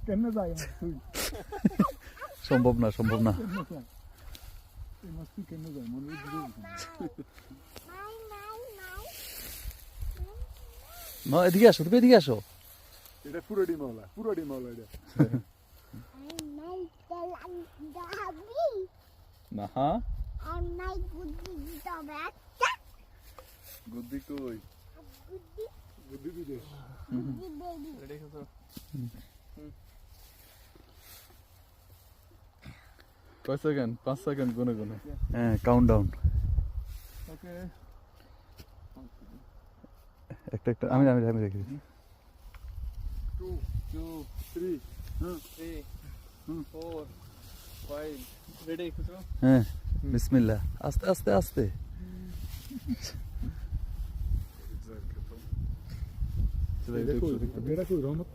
কেমনে যায় তুই সম্ভব না সম্ভব না এই মাছ তুই কেমনে যায় মনে না এদিকে আসো তুমি এদিকে আসো এটা পুরো ডিমাওলা এটা না হ্যাঁ বুদ্ধি কই বুদ্ধি দিদে কয় সেকেন্ড 5 সেকেন্ড গুনে গুনে হ্যাঁ কাউন্টডাউন ওকে একটা একটা আমি রেখে দিচ্ছি 2 3 4 5 রেডি খুচরো হ্যাঁ বিসমিল্লাহ আস্তে আস্তে আস্তে এটা কই রহমত